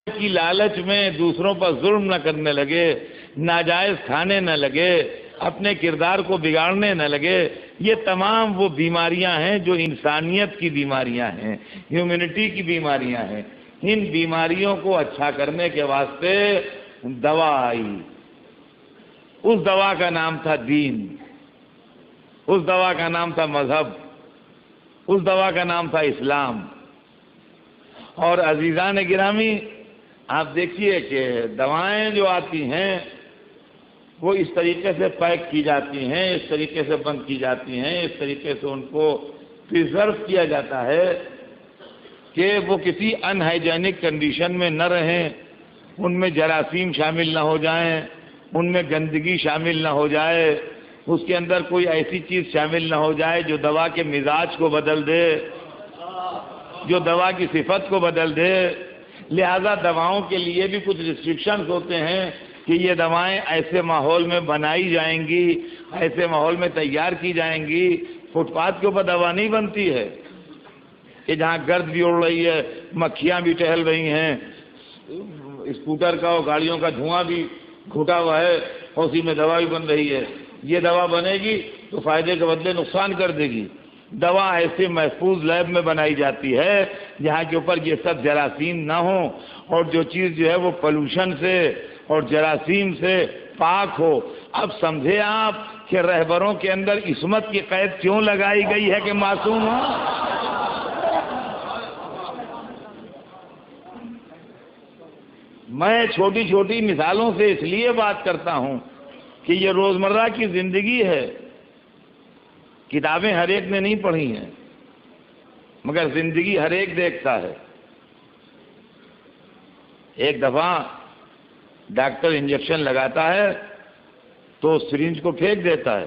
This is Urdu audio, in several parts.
کی لالچ میں دوسروں پر ظلم نہ کرنے لگے، ناجائز کھانے نہ لگے، اپنے کردار کو بگاڑنے نہ لگے، یہ تمام وہ بیماریاں ہیں جو انسانیت کی بیماریاں ہیں، ہیومینٹی کی بیماریاں ہیں۔ ان بیماریوں کو اچھا کرنے کے واسطے دوا آئی۔ اس دوا کا نام تھا دین، اس دوا کا نام تھا مذہب، اس دوا کا نام تھا اسلام۔ اور عزیزان گرامی، آپ دیکھیے کہ دوائیں جو آتی ہیں وہ اس طریقے سے پیک کی جاتی ہیں، اس طریقے سے بند کی جاتی ہیں، اس طریقے سے ان کو پریزرو کیا جاتا ہے کہ وہ کسی ان ہائیجینک کنڈیشن میں نہ رہیں، ان میں جراثیم شامل نہ ہو جائیں، ان میں گندگی شامل نہ ہو جائے، اس کے اندر کوئی ایسی چیز شامل نہ ہو جائے جو دوا کے مزاج کو بدل دے، جو دوا کی صفت کو بدل دے۔ لہذا دواؤں کے لیے بھی کچھ ریسٹرکشنز ہوتے ہیں کہ یہ دوائیں ایسے ماحول میں بنائی جائیں گی، ایسے ماحول میں تیار کی جائیں گی۔ فٹ پاتھ کے اوپر دوا نہیں بنتی ہے کہ جہاں گرد بھی اڑ رہی ہے، مکھیاں بھی ٹہل رہی ہیں، اسکوٹر کا اور گاڑیوں کا دھواں بھی گھٹا ہوا ہے اور اسی میں دوا بھی بن رہی ہے۔ یہ دوا بنے گی تو فائدے کے بدلے نقصان کر دے گی۔ دوا ایسے محفوظ لیب میں بنائی جاتی ہے جہاں کے اوپر یہ سب جراثیم نہ ہوں، اور جو چیز جو ہے وہ پولوشن سے اور جراثیم سے پاک ہو۔ اب سمجھے آپ کہ رہبروں کے اندر عصمت کی قید کیوں لگائی گئی ہے کہ معصوم ہو؟ میں چھوٹی چھوٹی مثالوں سے اس لیے بات کرتا ہوں کہ یہ روزمرہ کی زندگی ہے۔ کتابیں ہر ایک نے نہیں پڑھی ہیں، مگر زندگی ہر ایک دیکھتا ہے۔ ایک دفعہ ڈاکٹر انجیکشن لگاتا ہے تو سرنج کو پھینک دیتا ہے،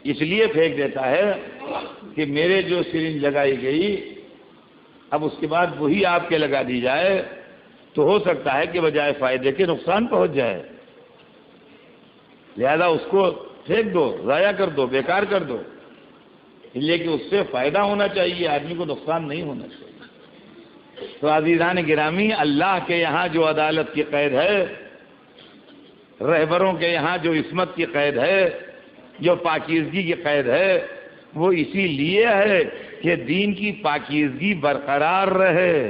اس لیے پھینک دیتا ہے کہ میرے جو سرنج لگائی گئی اب اس کے بعد وہی آپ کے لگا دی جائے تو ہو سکتا ہے کہ بجائے فائدے کے نقصان پہنچ جائے، لہذا اس کو پھینک دو، ضائع کر دو، بیکار کر دو، اس لیے کہ اس سے فائدہ ہونا چاہیے، آدمی کو نقصان نہیں ہونا چاہیے۔ تو عزیزان گرامی، اللہ کے یہاں جو عدالت کی قید ہے، رہبروں کے یہاں جو عصمت کی قید ہے، جو پاکیزگی کی قید ہے، وہ اسی لیے ہے کہ دین کی پاکیزگی برقرار رہے۔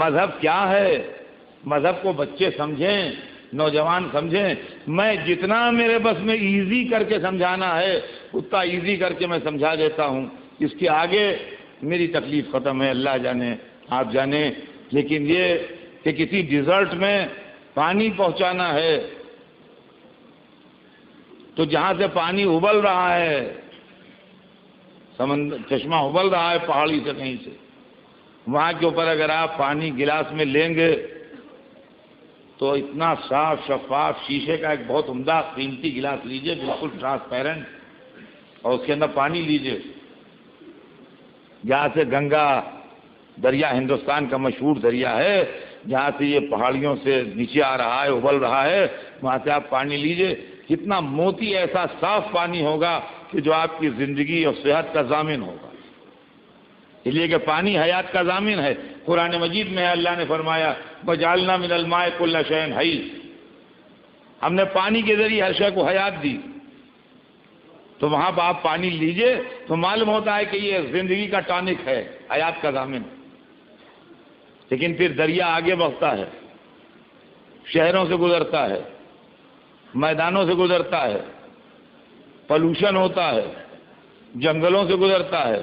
مذہب کیا ہے؟ مذہب کو بچے سمجھیں، نوجوان سمجھیں۔ میں جتنا میرے بس میں ایزی کر کے سمجھانا ہے اتنا ایزی کر کے میں سمجھا دیتا ہوں، اس کے آگے میری تکلیف ختم ہے، اللہ جانے آپ جانے۔ لیکن یہ کہ کسی ڈیزرٹ میں پانی پہنچانا ہے تو جہاں سے پانی ابل رہا ہے، چشمہ ابل رہا ہے پہاڑی سے کہیں سے، وہاں کے اوپر اگر آپ پانی گلاس میں لیں گے تو اتنا صاف شفاف شیشے کا ایک بہت عمدہ قیمتی گلاس لیجئے، بالکل ٹرانسپیرنٹ، اور اس کے اندر پانی لیجئے، جہاں سے گنگا دریا ہندوستان کا مشہور دریا ہے، جہاں سے یہ پہاڑیوں سے نیچے آ رہا ہے، ابل رہا ہے، وہاں سے آپ پانی لیجئے، کتنا موتی ایسا صاف پانی ہوگا کہ جو آپ کی زندگی اور صحت کا ضامن ہوگا۔ اس لیے کہ پانی حیات کا ضامن ہے۔ قرآن مجید میں اللہ نے فرمایا وَجَعَلْنَا مِنَ الْمَاءِ كُلَّ شَيْءٍ حَيٍّ، ہم نے پانی کے ذریعے ہر شے کو حیات دی۔ تو وہاں پہ آپ پانی لیجئے تو معلوم ہوتا ہے کہ یہ زندگی کا ٹانک ہے، حیات کا ضامن۔ لیکن پھر دریا آگے بڑھتا ہے، شہروں سے گزرتا ہے، میدانوں سے گزرتا ہے، پولوشن ہوتا ہے، جنگلوں سے گزرتا ہے،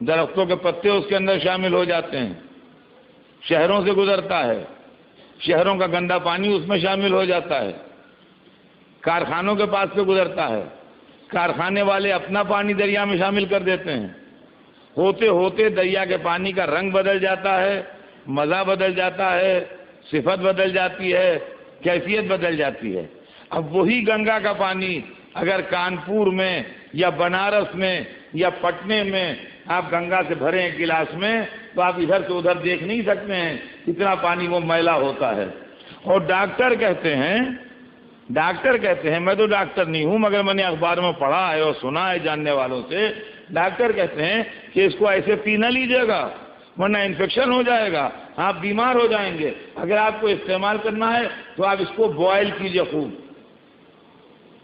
درختوں کے پتے اس کے اندر شامل ہو جاتے ہیں، شہروں سے گزرتا ہے، شہروں کا گندا پانی اس میں شامل ہو جاتا ہے، کارخانوں کے پاس سے گزرتا ہے، کارخانے والے اپنا پانی دریا میں شامل کر دیتے ہیں، ہوتے ہوتے دریا کے پانی کا رنگ بدل جاتا ہے، مزہ بدل جاتا ہے، صفت بدل جاتی ہے، کیفیت بدل جاتی ہے۔ اب وہی گنگا کا پانی اگر کانپور میں یا بنارس میں یا پٹنے میں آپ گنگا سے بھریں ایک گلاس میں تو آپ ادھر سے ادھر دیکھ نہیں سکتے ہیں، اتنا پانی وہ میلا ہوتا ہے۔ اور ڈاکٹر کہتے ہیں، میں تو ڈاکٹر نہیں ہوں مگر میں نے اخبار میں پڑھا ہے اور سنا ہے جاننے والوں سے، ڈاکٹر کہتے ہیں کہ اس کو ایسے پی نہ لیجیے گا، ورنہ انفیکشن ہو جائے گا، آپ بیمار ہو جائیں گے۔ اگر آپ کو استعمال کرنا ہے تو آپ اس کو بوائل کیجئے، خوب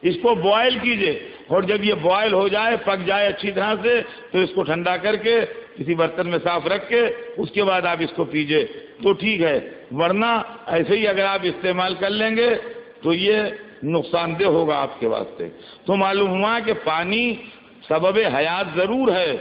اس کو بوائل کیجئے، اور جب یہ بوائل ہو جائے، پک جائے اچھی طرح سے، تو اس کو ٹھنڈا کر کے کسی برتن میں صاف رکھ کے اس کے بعد آپ اس کو پیجئے تو ٹھیک ہے، ورنہ ایسے ہی اگر آپ استعمال کر لیں گے تو یہ نقصان دہ ہوگا آپ کے واسطے۔ تو معلوم ہوا کہ پانی سبب حیات ضرور ہے،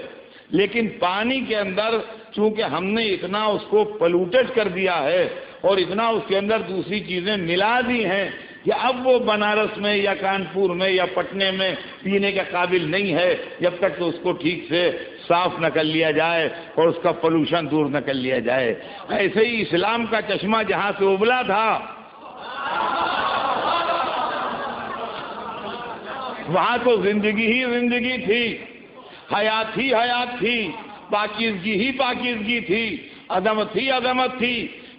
لیکن پانی کے اندر چونکہ ہم نے اتنا اس کو پلوٹڈ کر دیا ہے اور اتنا اس کے اندر دوسری چیزیں ملا دی ہیں کہ اب وہ بنارس میں یا کانپور میں یا پٹنے میں پینے کے قابل نہیں ہے، جب تک کہ اس کو ٹھیک سے صاف نہ کر لیا جائے اور اس کا پولوشن دور نہ کر لیا جائے۔ ایسے ہی اسلام کا چشمہ جہاں سے ابلا تھا وہاں تو زندگی ہی زندگی تھی، حیات ہی حیات تھی، پاکیزگی ہی پاکیزگی تھی، عظمت ہی عظمت تھی،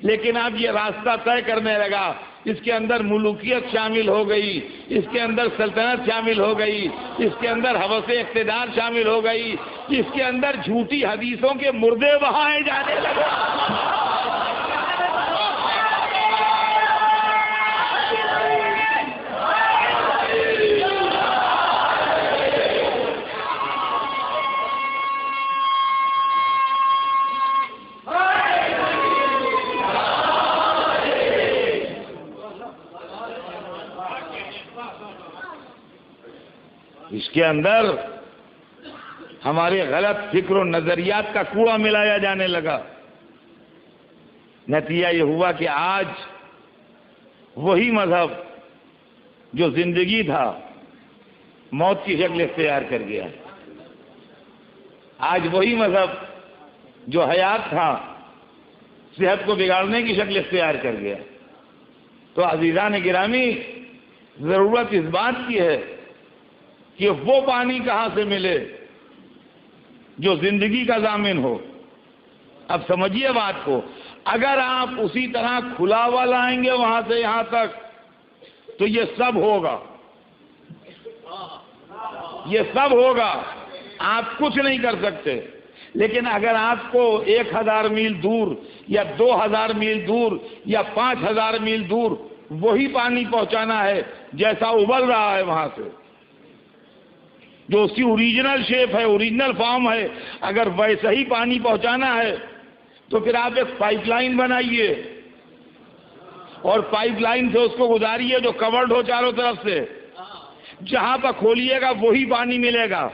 لیکن اب یہ راستہ طے کرنے لگا، اس کے اندر ملوکیت شامل ہو گئی، اس کے اندر سلطنت شامل ہو گئی، اس کے اندر ہوس اقتدار شامل ہو گئی، اس کے اندر جھوٹی حدیثوں کے مردے بہائے جانے لگے۔ اس کے اندر ہمارے غلط فکر و نظریات کا کوڑا ملایا جانے لگا۔ نتیجہ یہ ہوا کہ آج وہی مذہب جو زندگی تھا موت کی شکل اختیار کر گیا، آج وہی مذہب جو حیات تھا صحت کو بگاڑنے کی شکل اختیار کر گیا۔ تو عزیزان گرامی، ضرورت اس بات کی ہے کہ وہ پانی کہاں سے ملے جو زندگی کا ضامن ہو۔ اب سمجھیے بات کو، اگر آپ اسی طرح کھلا ہوا لائیں گے وہاں سے یہاں تک تو یہ سب ہوگا، یہ سب ہوگا، آپ کچھ نہیں کر سکتے۔ لیکن اگر آپ کو 1000 میل دور یا 2000 میل دور یا 5000 میل دور وہی پانی پہنچانا ہے جیسا ابل رہا ہے وہاں سے، جو اس کی اوریجنل شیپ ہے، اوریجنل فارم ہے، اگر ویسا ہی پانی پہنچانا ہے تو پھر آپ ایک پائپ لائن بنائیے اور پائپ لائن سے اس کو گزاریے جو کورڈ ہو چاروں طرف سے، جہاں پر کھولیے گا وہی پانی ملے گا۔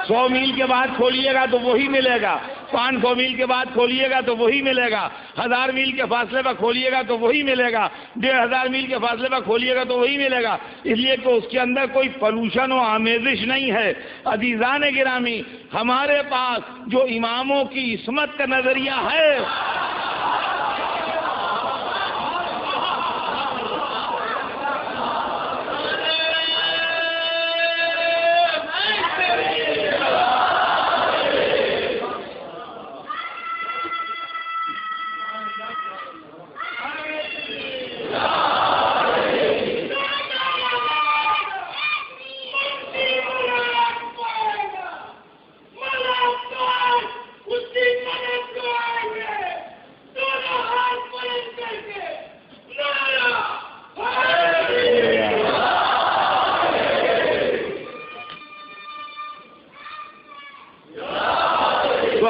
100 میل کے بعد کھولیے گا تو وہی ملے گا، 500 میل کے بعد کھولیے گا تو وہی ملے گا، 1000 میل کے فاصلے پر کھولیے گا تو وہی ملے گا، 1500 میل کے فاصلے پر کھولیے گا تو وہی ملے گا، اس لیے کہ اس کے اندر کوئی پولوشن و آمیزش نہیں ہے۔ عزیزان گرامی، ہمارے پاس جو اماموں کی عصمت کا نظریہ ہے،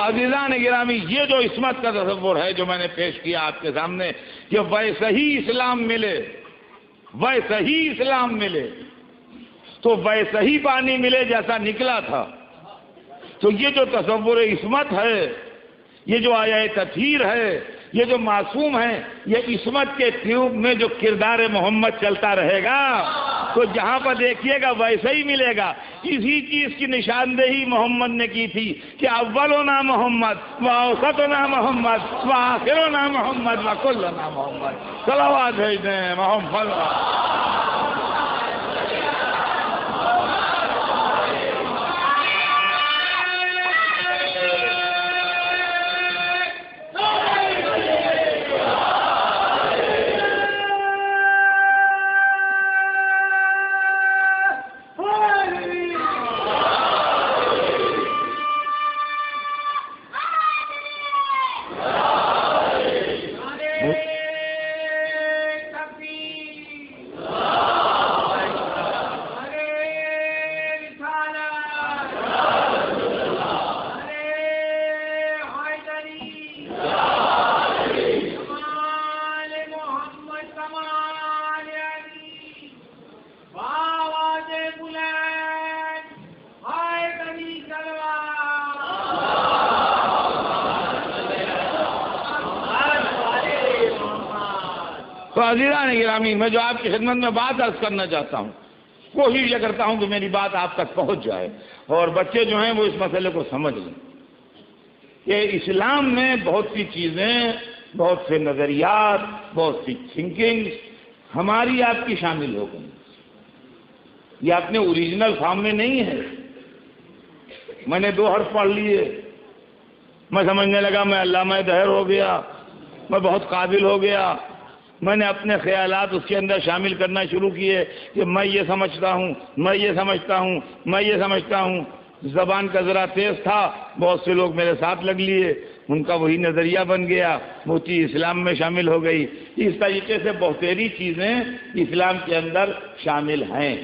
عزیزان گرامی، یہ جو عصمت کا تصور ہے جو میں نے پیش کیا آپ کے سامنے، کہ ویسا ہی اسلام ملے، ویسا ہی اسلام ملے تو ویسا ہی پانی ملے جیسا نکلا تھا، تو یہ جو تصور عصمت ہے، یہ جو آیا تطہیر ہے، یہ جو معصوم ہے، یہ عصمت کے ٹیوب میں جو کردار محمد چلتا رہے گا تو جہاں پر دیکھیے گا ویسا ہی ملے گا۔ اسی چیز کی نشاندہی محمد نے کی تھی کہ اولنا محمد واوسطنا محمد وآخرنا محمد وکلنا محمد۔ صلوات بھیجتے ہیں محمد۔ تو عزیزان گرامی، میں جو آپ کی خدمت میں بات عرض کرنا چاہتا ہوں، کوشش یہ کرتا ہوں کہ میری بات آپ تک پہنچ جائے اور بچے جو ہیں وہ اس مسئلے کو سمجھ لیں کہ اسلام میں بہت سی چیزیں، بہت سے نظریات، بہت سی تھنکنگ ہماری آپ کی شامل ہو گئی. یہ اپنے اوریجنل فارم میں نہیں ہے. میں نے 2 حرف پڑھ لیے، میں سمجھنے لگا میں علامہ دہر ہو گیا، میں بہت قابل ہو گیا. میں نے اپنے خیالات اس کے اندر شامل کرنا شروع کیے کہ میں یہ سمجھتا ہوں، میں یہ سمجھتا ہوں، میں یہ سمجھتا ہوں. زبان کا ذرا تیز تھا، بہت سے لوگ میرے ساتھ لگ لیے، ان کا وہی نظریہ بن گیا، وہ چیز اسلام میں شامل ہو گئی. اس طریقے سے بہتری چیزیں اسلام کے اندر شامل ہیں.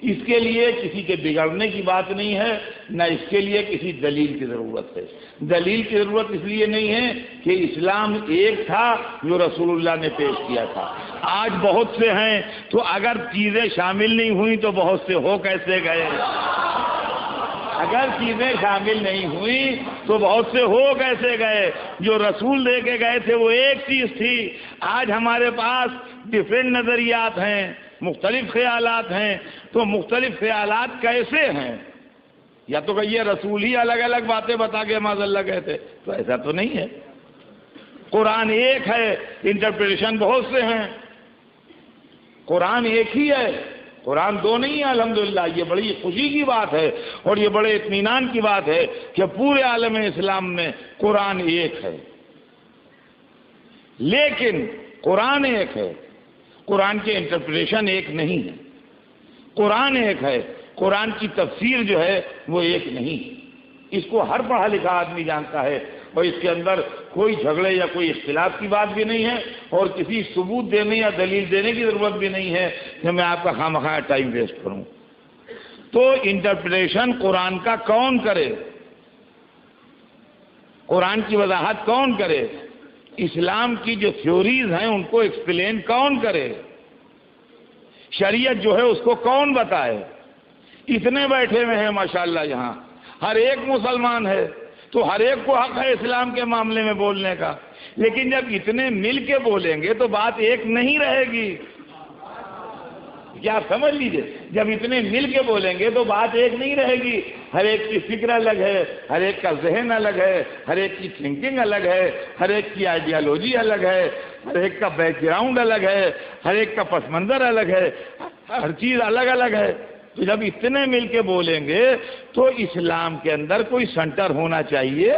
اس کے لیے کسی کے بگڑنے کی بات نہیں ہے، نہ اس کے لیے کسی دلیل کی ضرورت ہے. دلیل کی ضرورت اس لیے نہیں ہے کہ اسلام ایک تھا جو رسول اللہ نے پیش کیا تھا. آج بہت سے ہیں، تو اگر چیزیں شامل نہیں ہوئیں تو بہت سے ہو کیسے گئے؟ اگر چیزیں شامل نہیں ہوئیں تو بہت سے ہو کیسے گئے؟ جو رسول دے کے گئے تھے وہ ایک چیز تھی. آج ہمارے پاس ڈفرینٹ نظریات ہیں، مختلف خیالات ہیں. تو مختلف خیالات کیسے ہیں؟ یا تو کہ یہ رسول ہی الگ الگ باتیں بتا کے معاذ اللہ کہتے، تو ایسا تو نہیں ہے. قرآن ایک ہے، انٹرپریٹیشن بہت سے ہیں. قرآن ایک ہی ہے، قرآن 2 نہیں ہے. الحمدللہ یہ بڑی خوشی کی بات ہے اور یہ بڑے اطمینان کی بات ہے کہ پورے عالم اسلام میں قرآن ایک ہے. لیکن قرآن ایک ہے، قرآن کے انٹرپریٹیشن ایک نہیں ہے. قرآن ایک ہے، قرآن کی تفسیر جو ہے وہ ایک نہیں. اس کو ہر پڑھا لکھا آدمی جانتا ہے اور اس کے اندر کوئی جھگڑے یا کوئی اختلاف کی بات بھی نہیں ہے اور کسی ثبوت دینے یا دلیل دینے کی ضرورت بھی نہیں ہے کہ میں آپ کا خواہ ٹائم ویسٹ کروں. تو انٹرپریٹیشن قرآن کا کون کرے؟ قرآن کی وضاحت کون کرے؟ اسلام کی جو تھیوریز ہیں ان کو ایکسپلین کون کرے؟ شریعت جو ہے اس کو کون بتائے؟ اتنے بیٹھے ہوئے ہیں ماشاءاللہ یہاں، ہر ایک مسلمان ہے تو ہر ایک کو حق ہے اسلام کے معاملے میں بولنے کا. لیکن جب اتنے مل کے بولیں گے تو بات ایک نہیں رہے گی. کیا آپ سمجھ لیجئے، جب اتنے مل کے بولیں گے تو بات ایک نہیں رہے گی. ہر ایک کی فکر الگ ہے، ہر ایک کا ذہن الگ ہے، ہر ایک کی تھنکنگ الگ ہے، ہر ایک کی آئیڈیالوجی الگ ہے، ہر ایک کا بیک گراؤنڈ الگ ہے، ہر ایک کا پس منظر الگ ہے، ہر چیز الگ الگ ہے. تو جب اتنے مل کے بولیں گے تو اسلام کے اندر کوئی سنٹر ہونا چاہیے،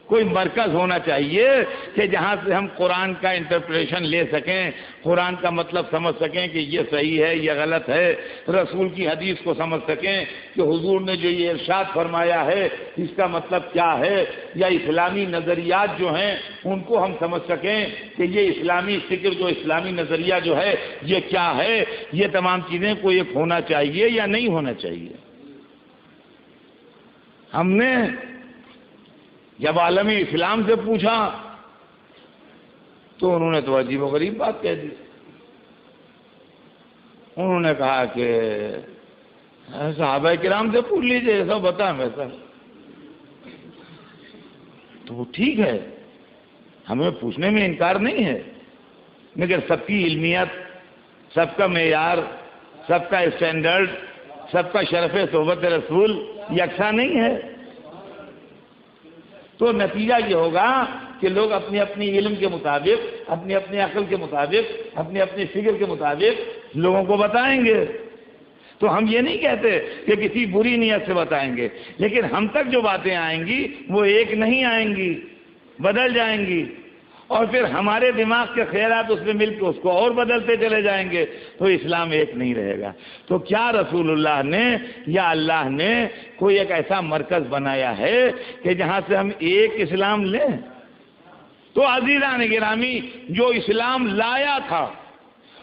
کوئی مرکز ہونا چاہیے کہ جہاں سے ہم قرآن کا انٹرپریشن لے سکیں، قرآن کا مطلب سمجھ سکیں کہ یہ صحیح ہے یہ غلط ہے، رسول کی حدیث کو سمجھ سکیں کہ حضور نے جو یہ ارشاد فرمایا ہے اس کا مطلب کیا ہے، یا اسلامی نظریات جو ہیں ان کو ہم سمجھ سکیں کہ یہ اسلامی فکر جو اسلامی نظریہ جو ہے یہ کیا ہے. یہ تمام چیزیں کو ایک ہونا چاہیے یا نہیں ہونا چاہیے. ہم نے جب عالم اسلام سے پوچھا تو انہوں نے تو عجیب و غریب بات کہہ دی. انہوں نے کہا کہ صحابہ کرام سے پوچھ لیجئے، ایسا بتا ویسا. تو وہ ٹھیک ہے، ہمیں پوچھنے میں انکار نہیں ہے، مگر سب کی علمیت، سب کا معیار، سب کا اسٹینڈرڈ، سب کا شرف صحبت رسول یکساں نہیں ہے. تو نتیجہ یہ ہوگا کہ لوگ اپنی اپنی علم کے مطابق، اپنی اپنی عقل کے مطابق، اپنی اپنی فکر کے مطابق لوگوں کو بتائیں گے. تو ہم یہ نہیں کہتے کہ کسی بری نیت سے بتائیں گے، لیکن ہم تک جو باتیں آئیں گی وہ ایک نہیں آئیں گی، بدل جائیں گی، اور پھر ہمارے دماغ کے خیالات اس میں مل کے اس کو اور بدلتے چلے جائیں گے، تو اسلام ایک نہیں رہے گا. تو کیا رسول اللہ نے یا اللہ نے کوئی ایک ایسا مرکز بنایا ہے کہ جہاں سے ہم ایک اسلام لیں؟ تو عزیزان گرامی، جو اسلام لایا تھا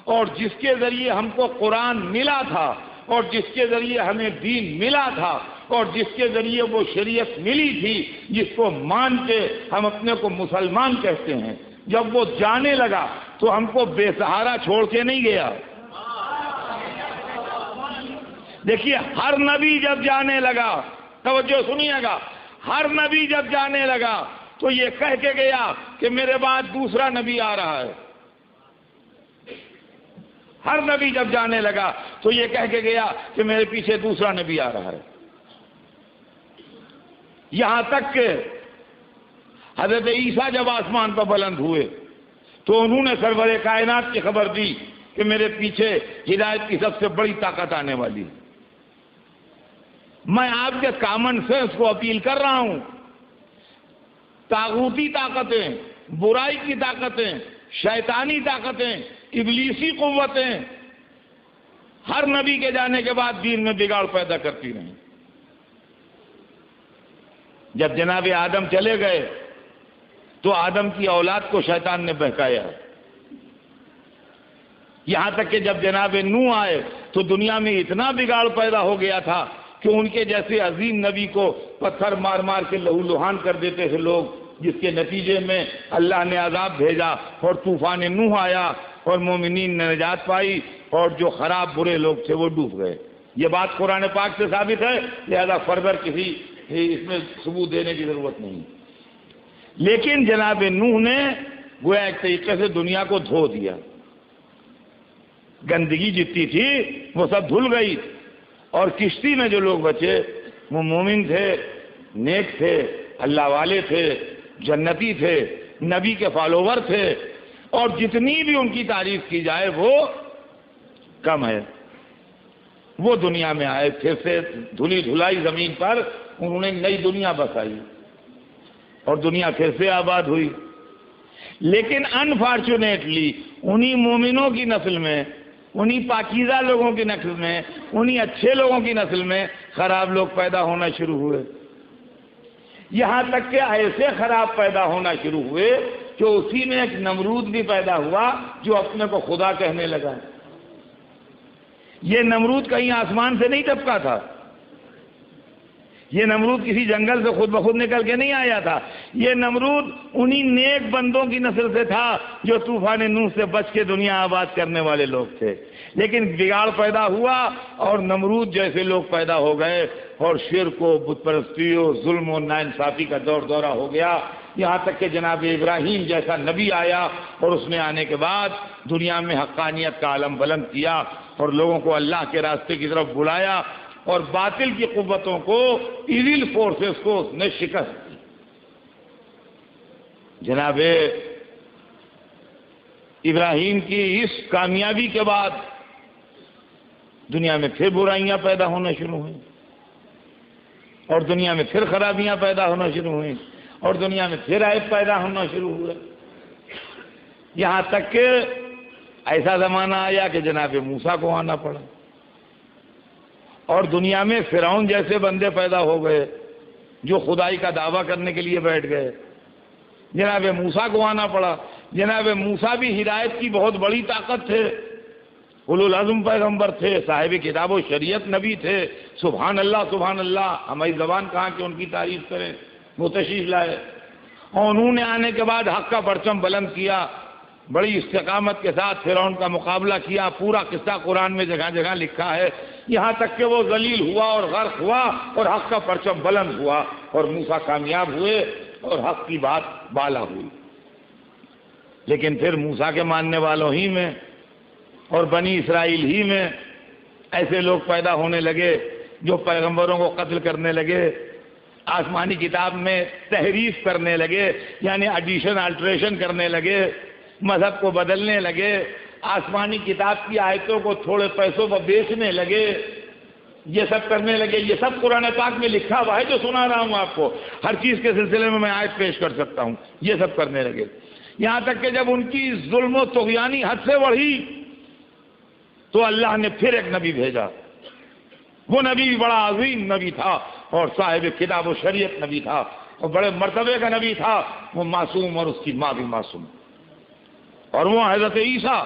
اور جس کے ذریعے ہم کو قرآن ملا تھا اور جس کے ذریعے ہمیں دین ملا تھا اور جس کے ذریعے وہ شریعت ملی تھی جس کو مان کے ہم اپنے کو مسلمان کہتے ہیں، جب وہ جانے لگا تو ہم کو بے سہارا چھوڑ کے نہیں گیا. دیکھیے، ہر نبی جب جانے لگا، توجہ سنیے گا، ہر نبی جب جانے لگا تو یہ کہہ کے گیا کہ میرے بعد دوسرا نبی آ رہا ہے. ہر نبی جب جانے لگا تو یہ کہہ کے گیا کہ میرے پیچھے دوسرا نبی آ رہا ہے، یہاں تک کہ حضرت عیسیٰ جب آسمان پر بلند ہوئے تو انہوں نے سرور کائنات کی خبر دی کہ میرے پیچھے ہدایت کی سب سے بڑی طاقت آنے والی ہے۔ میں آپ کے کامن سینس کو اپیل کر رہا ہوں، طاغوتی طاقتیں، برائی کی طاقتیں، شیطانی طاقتیں، ابلیسی قوتیں ہر نبی کے جانے کے بعد دین میں بگاڑ پیدا کرتی رہیں۔ جب جناب آدم چلے گئے تو آدم کی اولاد کو شیطان نے بہکایا، یہاں تک کہ جب جناب نوح آئے تو دنیا میں اتنا بگاڑ پیدا ہو گیا تھا کہ ان کے جیسے عظیم نبی کو پتھر مار مار کے لہو لہان کر دیتے تھے لوگ، جس کے نتیجے میں اللہ نے عذاب بھیجا اور طوفان نوح آیا اور مومنین نے نجات پائی، اور جو خراب برے لوگ تھے وہ ڈوب گئے۔ یہ بات قرآن پاک سے ثابت ہے، لہذا فردر کسی اس میں ثبوت دینے کی ضرورت نہیں۔ لیکن جناب نوح نے گویا ایک طریقے سے دنیا کو دھو دیا، گندگی جتنی تھی وہ سب دھل گئی، اور کشتی میں جو لوگ بچے وہ مومن تھے، نیک تھے، اللہ والے تھے، جنتی تھے، نبی کے فالوور تھے، اور جتنی بھی ان کی تعریف کی جائے وہ کم ہے۔ وہ دنیا میں آئے، پھر سے دھلی دھلائی زمین پر انہوں نے نئی دنیا بسائی اور دنیا پھر سے آباد ہوئی۔ لیکن انفارچونیٹلی انہی مومنوں کی نسل میں، انہی پاکیزہ لوگوں کی نسل میں، انہی اچھے لوگوں کی نسل میں خراب لوگ پیدا ہونا شروع ہوئے، یہاں تک کہ ایسے خراب پیدا ہونا شروع ہوئے کہ اسی میں ایک نمرود بھی پیدا ہوا جو اپنے کو خدا کہنے لگا۔ یہ نمرود کہیں آسمان سے نہیں ٹپکا تھا، یہ نمرود کسی جنگل سے خود بخود نکل کے نہیں آیا تھا، یہ نمرود انہی نیک بندوں کی نسل سے تھا جو طوفان نوح سے بچ کے دنیا آباد کرنے والے لوگ تھے۔ لیکن بگاڑ پیدا ہوا اور نمرود جیسے لوگ پیدا ہو گئے، اور شرک و بت پرستی و ظلم و ناانصافی کا دورہ ہو گیا، یہاں تک کہ جناب ابراہیم جیسا نبی آیا، اور اس نے آنے کے بعد دنیا میں حقانیت کا علم بلند کیا اور لوگوں کو اللہ کے راستے کی طرف بلایا، اور باطل کی قوتوں کو، ایویل فورسز کو اس نے شکست دی۔ جناب ابراہیم کی اس کامیابی کے بعد دنیا میں پھر برائیاں پیدا ہونا شروع ہوئیں، اور دنیا میں پھر خرابیاں پیدا ہونا شروع ہوئیں، اور دنیا میں پھر عیب پیدا ہونا شروع ہوئے، یہاں تک کہ ایسا زمانہ آیا کہ جناب موسیٰ کو آنا پڑا، اور دنیا میں فرعون جیسے بندے پیدا ہو گئے جو خدائی کا دعویٰ کرنے کے لیے بیٹھ گئے، جناب موسیٰ کو آنا پڑا۔ جناب موسیٰ بھی ہدایت کی بہت بڑی طاقت تھے، اولو العزم پیغمبر تھے، صاحب کتاب و شریعت نبی تھے، سبحان اللہ، ہماری زبان کہاں کہ ان کی تعریف کریں، وہ تشریف لائے، اور انہوں نے آنے کے بعد حق کا پرچم بلند کیا، بڑی استقامت کے ساتھ فرعون کا مقابلہ کیا، پورا قصہ قرآن میں جگہ جگہ لکھا ہے، یہاں تک کہ وہ ذلیل ہوا اور غرق ہوا اور حق کا پرچم بلند ہوا، اور موسیٰ کامیاب ہوئے اور حق کی بات بالا ہوئی۔ لیکن پھر موسیٰ کے ماننے والوں ہی میں اور بنی اسرائیل ہی میں ایسے لوگ پیدا ہونے لگے جو پیغمبروں کو قتل کرنے لگے، آسمانی کتاب میں تحریف کرنے لگے، یعنی ایڈیشن الٹریشن کرنے لگے، مذہب کو بدلنے لگے، آسمانی کتاب کی آیتوں کو تھوڑے پیسوں پر بیچنے لگے، یہ سب کرنے لگے۔ یہ سب قرآن پاک میں لکھا ہوا ہے جو سنا رہا ہوں آپ کو، ہر چیز کے سلسلے میں آیت پیش کر سکتا ہوں، یہ سب کرنے لگے، یہاں تک کہ جب ان کی ظلم و طغیانی حد سے بڑھی تو اللہ نے پھر ایک نبی بھیجا۔ وہ نبی بھی بڑا عظیم نبی تھا اور صاحب کتاب و شریعت نبی تھا اور بڑے مرتبے کا نبی تھا، وہ معصوم اور اس کی ماں بھی معصوم، اور وہ حضرت عیسیٰ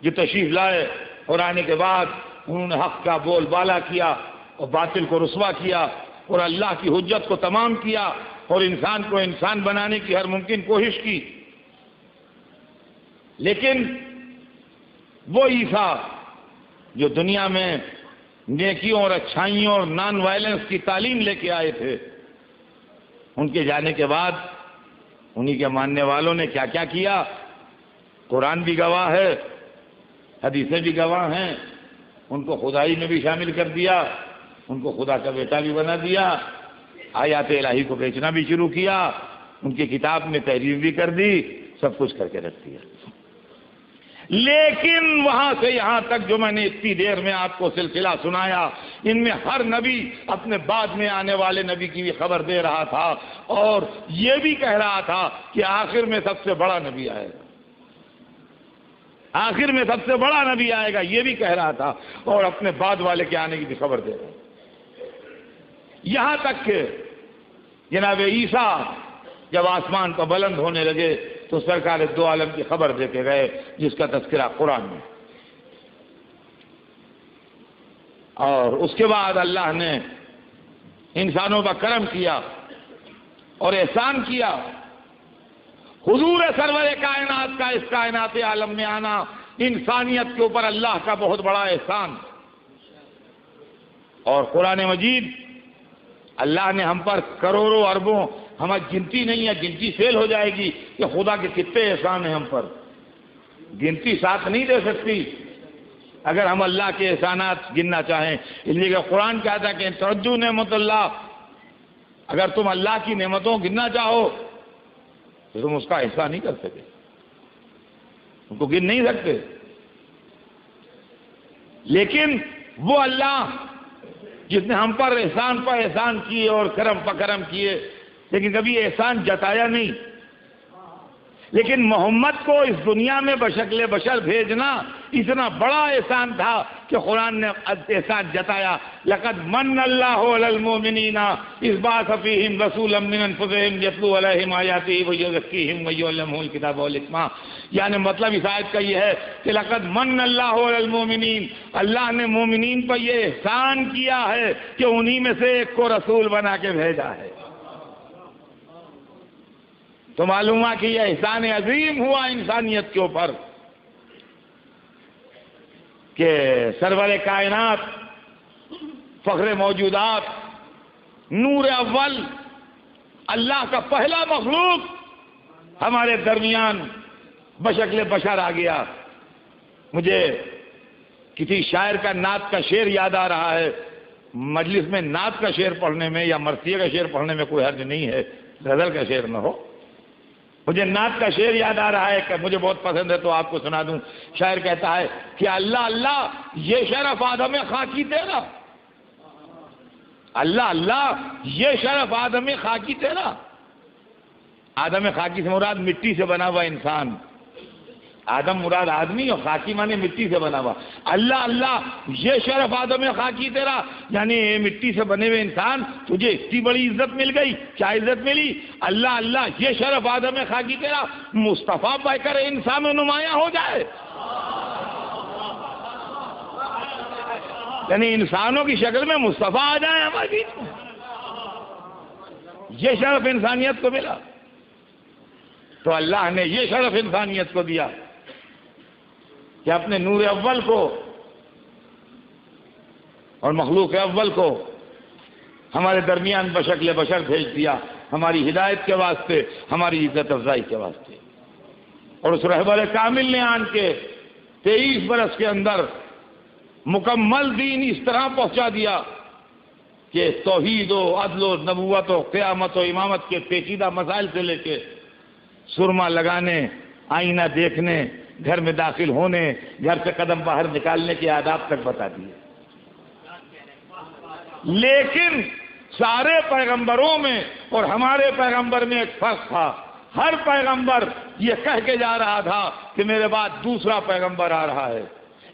جو تشریف لائے اور آنے کے بعد انہوں نے حق کا بول بالا کیا اور باطل کو رسوا کیا اور اللہ کی حجت کو تمام کیا اور انسان کو انسان بنانے کی ہر ممکن کوشش کی۔ لیکن وہ عیسیٰ جو دنیا میں نیکیوں اور اچھائیوں اور نان وائلنس کی تعلیم لے کے آئے تھے، ان کے جانے کے بعد انہی کے ماننے والوں نے کیا کیا کیا، قرآن بھی گواہ ہے حدیثیں بھی گواہ ہیں، ان کو خدائی میں بھی شامل کر دیا، ان کو خدا کا بیٹا بھی بنا دیا، آیات الہی کو بیچنا بھی شروع کیا، ان کی کتاب میں تحریف بھی کر دی، سب کچھ کر کے رکھ دیا۔ لیکن وہاں سے یہاں تک جو میں نے اتنی دیر میں آپ کو سلسلہ سنایا، ان میں ہر نبی اپنے بعد میں آنے والے نبی کی بھی خبر دے رہا تھا، اور یہ بھی کہہ رہا تھا کہ آخر میں سب سے بڑا نبی آئے گا، آخر میں سب سے بڑا نبی آئے گا، یہ بھی کہہ رہا تھا، اور اپنے بعد والے کے آنے کی بھی خبر دے رہا۔ یہاں تک کہ جناب عیسیٰ جب آسمان پر بلند ہونے لگے تو سرکار دو عالم کی خبر دے کے گئے، جس کا تذکرہ قرآن میں۔ اور اس کے بعد اللہ نے انسانوں پر کرم کیا اور احسان کیا، حضور سرور کائنات کا اس کائنات عالم میں آنا انسانیت کے اوپر اللہ کا بہت بڑا احسان۔ اور قرآن مجید اللہ نے ہم پر کروڑوں اربوں، ہماری گنتی نہیں ہے، گنتی فیل ہو جائے گی کہ خدا کے کتنے احسان ہیں ہم پر، گنتی ساتھ نہیں دے سکتی اگر ہم اللہ کے احسانات گننا چاہیں۔ اس لیے کہ قرآن کہتا ہے کہ توجہ نعمت اللہ، اگر تم اللہ کی نعمتوں گننا چاہو تو تم اس کا احسان نہیں کر سکے، ان کو گن نہیں سکتے۔ لیکن وہ اللہ جس نے ہم پر احسان کیے اور کرم پر کرم کیے، لیکن کبھی احسان جتایا نہیں۔ لیکن محمد کو اس دنیا میں بشکل بشر بھیجنا اتنا بڑا احسان تھا کہ قرآن نے احسان جتایا۔ لقد من اللہ علی المؤمنین اذ بعث فیہم رسولا من انفسہم یتلو علیہم آیاتہ ویزکیہم ویعلمہم الکتاب والحکمہ۔ یعنی مطلب اس آیت کا یہ ہے کہ لقد من اللہ علی المؤمنین، اللہ نے مومنین پر یہ احسان کیا ہے کہ انہی میں سے ایک کو رسول بنا کے بھیجا ہے۔ تو معلوم ہوا کہ یہ احسان عظیم ہوا انسانیت کے اوپر کہ سرور کائنات، فخر موجودات، نور اول، اللہ کا پہلا مخلوق ہمارے درمیان بشکل بشر آ گیا۔ مجھے کسی شاعر کا نعت کا شعر یاد آ رہا ہے، مجلس میں نعت کا شعر پڑھنے میں یا مرثیہ کا شعر پڑھنے میں کوئی حرج نہیں ہے، غزل کا شعر نہ ہو۔ مجھے نعت کا شعر یاد آ رہا ہے کہ مجھے بہت پسند ہے تو آپ کو سنا دوں۔ شاعر کہتا ہے کہ اللہ اللہ یہ شرف آدم خاکی تیرا، اللہ اللہ یہ شرف آدم خاکی تیرا۔ آدم خاکی سے مراد مٹی سے بنا ہوا انسان، آدم مراد آدمی اور خاکی مانے مٹی سے بنا ہوا۔ اللہ اللہ یہ شرف آدم خاکی تیرا، یعنی مٹی سے بنے ہوئے انسان تجھے اتنی بڑی عزت مل گئی، کیا عزت ملی؟ اللہ اللہ یہ شرف آدم خاکی تیرا، مصطفیٰ بہ کر انسان میں نمایاں ہو جائے، یعنی انسانوں کی شکل میں مصطفیٰ آ جائے ہمارے بیچ میں۔ یہ شرف انسانیت کو ملا، تو اللہ نے یہ شرف انسانیت کو دیا کہ اپنے نور اول کو اور مخلوق اول کو ہمارے درمیان بشکل بشر بھیج دیا، ہماری ہدایت کے واسطے، ہماری عزت افزائی کے واسطے۔ اور اس رہبر کامل نے آن کے 23 برس کے اندر مکمل دین اس طرح پہنچا دیا کہ توحید و عدل و نبوت و قیامت و امامت کے پیچیدہ مسائل سے لے کے سرما لگانے، آئینہ دیکھنے، گھر میں داخل ہونے، گھر سے قدم باہر نکالنے کے آداب تک بتا دیے۔ لیکن سارے پیغمبروں میں اور ہمارے پیغمبر میں ایک فرق تھا، ہر پیغمبر یہ کہہ کے جا رہا تھا کہ میرے بعد دوسرا پیغمبر آ رہا ہے،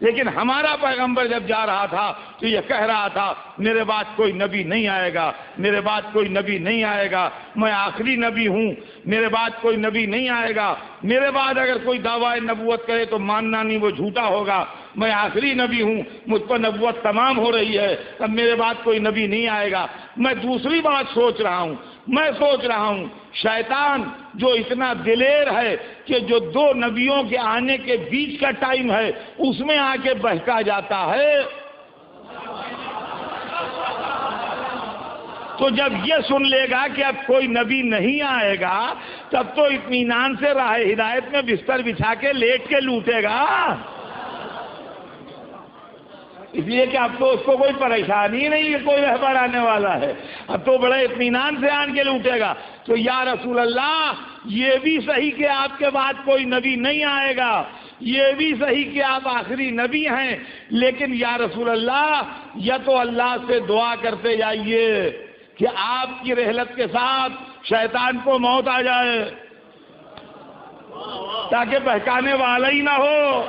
لیکن ہمارا پیغمبر جب جا رہا تھا تو یہ کہہ رہا تھا میرے بعد کوئی نبی نہیں آئے گا، میرے بعد کوئی نبی نہیں آئے گا، میں آخری نبی ہوں، میرے بعد کوئی نبی نہیں آئے گا، میرے بعد اگر کوئی دعویٰ نبوت کرے تو ماننا نہیں، وہ جھوٹا ہوگا، میں آخری نبی ہوں، مجھ پر نبوت تمام ہو رہی ہے، اب میرے بعد کوئی نبی نہیں آئے گا۔ میں دوسری بات سوچ رہا ہوں، میں سوچ رہا ہوں شیطان جو اتنا دلیر ہے کہ جو دو نبیوں کے آنے کے بیچ کا ٹائم ہے اس میں آ کے بہکا جاتا ہے، تو جب یہ سن لے گا کہ اب کوئی نبی نہیں آئے گا تب تو اطمینان سے راہ ہدایت میں بستر بچھا کے لیٹ کے لوٹے گا۔ اس لیے کہ اب تو اس کو کوئی پریشانی نہیں ہے، کوئی رہبر آنے والا ہے، اب تو بڑے اطمینان سے آن کے لوٹے گا۔ تو یا رسول اللہ یہ بھی صحیح کہ آپ کے بعد کوئی نبی نہیں آئے گا، یہ بھی صحیح کہ آپ آخری نبی ہیں، لیکن یا رسول اللہ یا تو اللہ سے دعا کرتے جائیے کہ آپ کی رحلت کے ساتھ شیطان کو موت آ جائے تاکہ بہکانے والا ہی نہ ہو،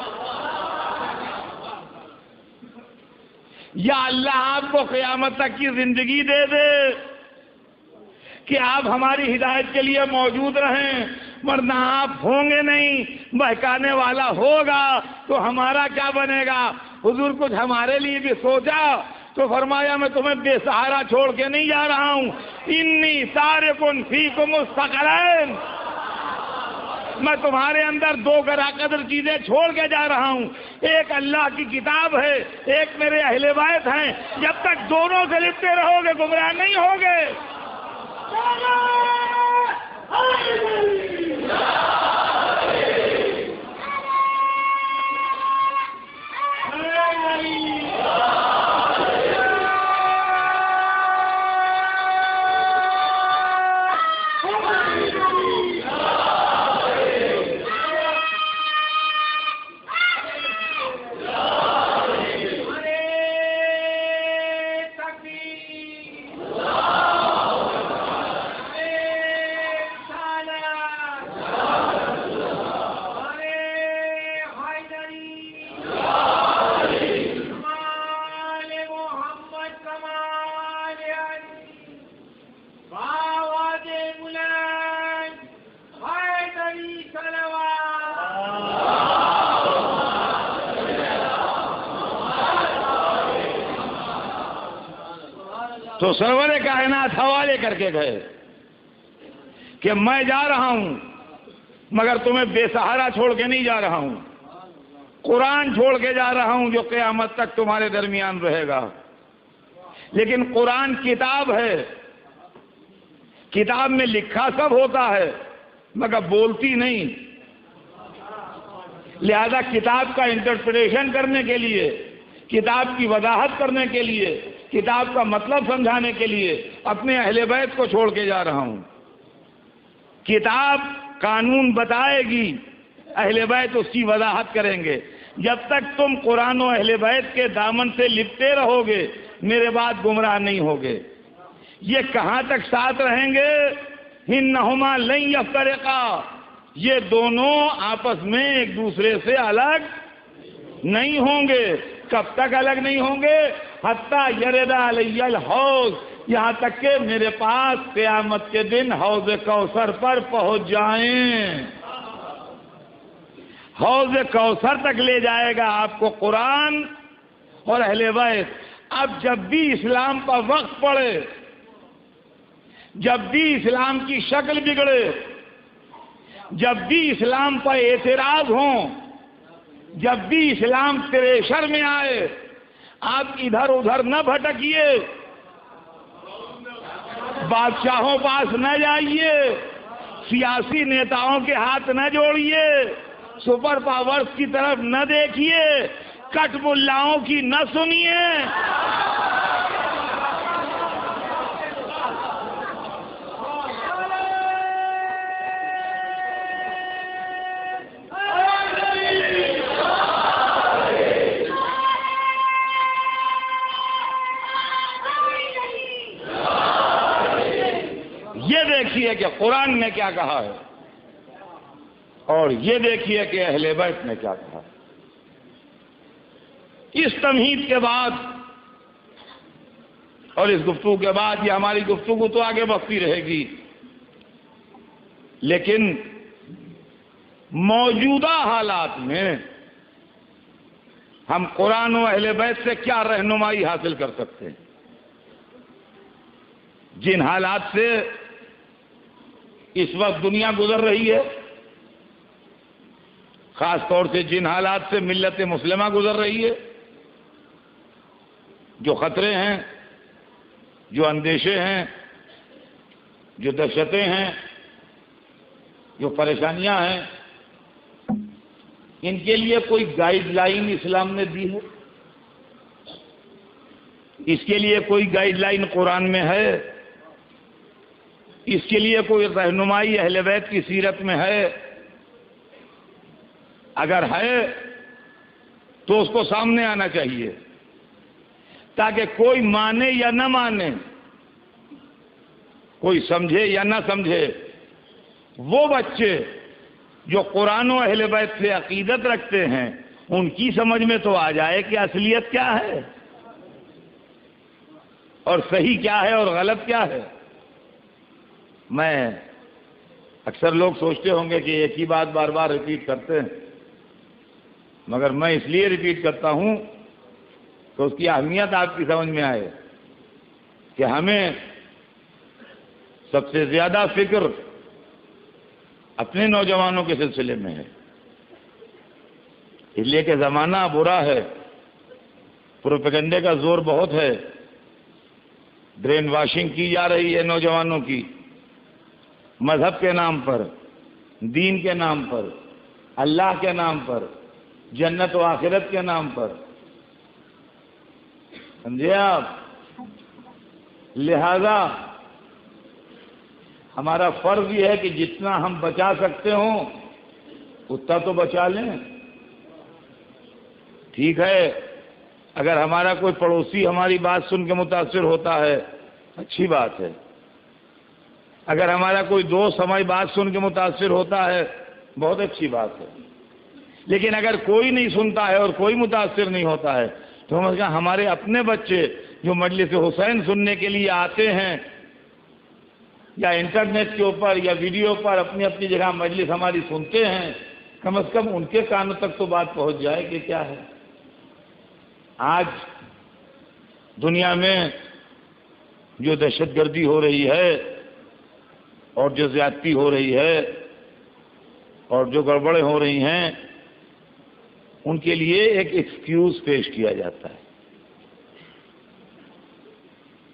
یا اللہ آپ کو قیامت تک کی زندگی دے دے کہ آپ ہماری ہدایت کے لیے موجود رہیں، ورنہ آپ ہوں گے نہیں، بہکانے والا ہوگا تو ہمارا کیا بنے گا؟ حضور کچھ ہمارے لیے بھی سوچا تو فرمایا میں تمہیں بے سہارا چھوڑ کے نہیں جا رہا ہوں، انی تارکن فیکم الثقلین، میں تمہارے اندر دو گراں قدر چیزیں چھوڑ کے جا رہا ہوں، ایک اللہ کی کتاب ہے، ایک میرے اہل بیت ہیں، جب تک دونوں سے لپٹے رہو گے گمراہ نہیں ہوگے۔ تو سرور کائنات حوالے کر کے گئے کہ میں جا رہا ہوں مگر تمہیں بے سہارا چھوڑ کے نہیں جا رہا ہوں، قرآن چھوڑ کے جا رہا ہوں جو قیامت تک تمہارے درمیان رہے گا۔ لیکن قرآن کتاب ہے، کتاب میں لکھا سب ہوتا ہے مگر بولتی نہیں، لہذا کتاب کا انٹرپریٹیشن کرنے کے لیے، کتاب کی وضاحت کرنے کے لیے، کتاب کا مطلب سمجھانے کے لیے اپنے اہل بیت کو چھوڑ کے جا رہا ہوں۔ کتاب قانون بتائے گی، اہل بیت اس کی وضاحت کریں گے۔ جب تک تم قرآن و اہل بیت کے دامن سے لپٹے رہو گے میرے بعد گمراہ نہیں ہوگے۔ یہ کہاں تک ساتھ رہیں گے؟ انہما لن یفترقا، یہ دونوں آپس میں ایک دوسرے سے الگ نہیں ہوں گے۔ کب تک الگ نہیں ہوں گے؟ حتیٰ یرد علی الحوض، یہاں تک کہ میرے پاس قیامت کے دن حوض کوثر پر پہنچ جائیں۔ حوض کوثر تک لے جائے گا آپ کو قرآن اور اہل بیت۔ اب جب بھی اسلام کا وقت پڑے، جب بھی اسلام کی شکل بگڑے، جب بھی اسلام پر اعتراض ہوں، جب بھی اسلام پریشر میں آئے، آپ ادھر ادھر نہ بھٹکیے، بادشاہوں پاس نہ جائیے، سیاسی نیتاؤں کے ہاتھ نہ جوڑیے، سپر پاورز کی طرف نہ دیکھیے، کٹ ملاؤں کی نہ سنیے۔ یہ دیکھیے کہ قرآن نے کیا کہا ہے اور یہ دیکھیے کہ اہل بیت نے کیا کہا ہے۔ اس تمہید کے بعد اور اس گفتگو کے بعد یہ ہماری گفتگو تو آگے بڑھتی رہے گی، لیکن موجودہ حالات میں ہم قرآن و اہل بیت سے کیا رہنمائی حاصل کر سکتے ہیں؟ جن حالات سے اس وقت دنیا گزر رہی ہے، خاص طور سے جن حالات سے ملت مسلمہ گزر رہی ہے، جو خطرے ہیں، جو اندیشے ہیں، جو دہشتیں ہیں، جو پریشانیاں ہیں، ان کے لیے کوئی گائیڈ لائن اسلام نے دی ہے؟ اس کے لیے کوئی گائیڈ لائن قرآن میں ہے؟ اس کے لیے کوئی رہنمائی اہل بیت کی سیرت میں ہے؟ اگر ہے تو اس کو سامنے آنا چاہیے، تاکہ کوئی مانے یا نہ مانے، کوئی سمجھے یا نہ سمجھے، وہ بچے جو قرآن و اہل بیت سے عقیدت رکھتے ہیں ان کی سمجھ میں تو آ جائے کہ اصلیت کیا ہے اور صحیح کیا ہے اور غلط کیا ہے۔ میں اکثر لوگ سوچتے ہوں گے کہ ایک ہی بات بار بار ریپیٹ کرتے ہیں، مگر میں اس لیے ریپیٹ کرتا ہوں کہ اس کی اہمیت آپ کی سمجھ میں آئے کہ ہمیں سب سے زیادہ فکر اپنے نوجوانوں کے سلسلے میں ہے، اس لیے کہ زمانہ برا ہے، پروپیگنڈے کا زور بہت ہے، برین واشنگ کی جا رہی ہے نوجوانوں کی، مذہب کے نام پر، دین کے نام پر، اللہ کے نام پر، جنت و آخرت کے نام پر، سمجھے آپ؟ لہذا ہمارا فرض یہ ہے کہ جتنا ہم بچا سکتے ہوں اتنا تو بچا لیں۔ ٹھیک ہے، اگر ہمارا کوئی پڑوسی ہماری بات سن کے متاثر ہوتا ہے اچھی بات ہے، اگر ہمارا کوئی دوست ہماری بات سن کے متاثر ہوتا ہے بہت اچھی بات ہے، لیکن اگر کوئی نہیں سنتا ہے اور کوئی متاثر نہیں ہوتا ہے تو ہم کہا ہمارے اپنے بچے جو مجلس حسین سننے کے لیے آتے ہیں یا انٹرنیٹ کے اوپر یا ویڈیو پر اپنی اپنی جگہ مجلس ہماری سنتے ہیں، کم از کم ان کے کانوں تک تو بات پہنچ جائے کہ کیا ہے۔ آج دنیا میں جو دہشت گردی ہو رہی ہے اور جو زیادتی ہو رہی ہے اور جو گڑبڑیں ہو رہی ہیں ان کے لیے ایک ایکسکیوز پیش کیا جاتا ہے،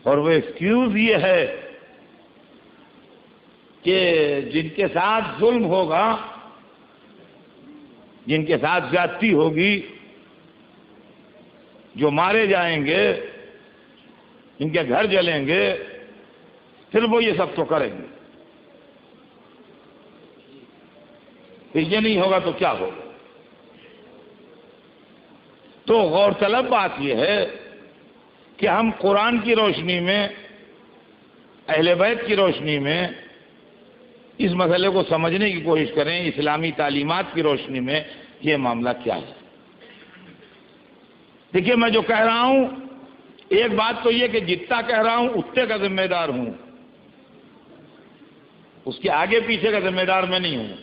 اور وہ ایکسکیوز یہ ہے کہ جن کے ساتھ ظلم ہوگا، جن کے ساتھ زیادتی ہوگی، جو مارے جائیں گے، جن کے گھر جلیں گے، پھر وہ یہ سب تو کریں گے، پھر یہ نہیں ہوگا تو کیا ہوگا؟ تو غور طلب بات یہ ہے کہ ہم قرآن کی روشنی میں، اہل بیت کی روشنی میں اس مسئلے کو سمجھنے کی کوشش کریں، اسلامی تعلیمات کی روشنی میں یہ معاملہ کیا ہے۔ دیکھیے میں جو کہہ رہا ہوں، ایک بات تو یہ کہ جتنا کہہ رہا ہوں اتنے کا ذمہ دار ہوں، اس کے آگے پیچھے کا ذمہ دار میں نہیں ہوں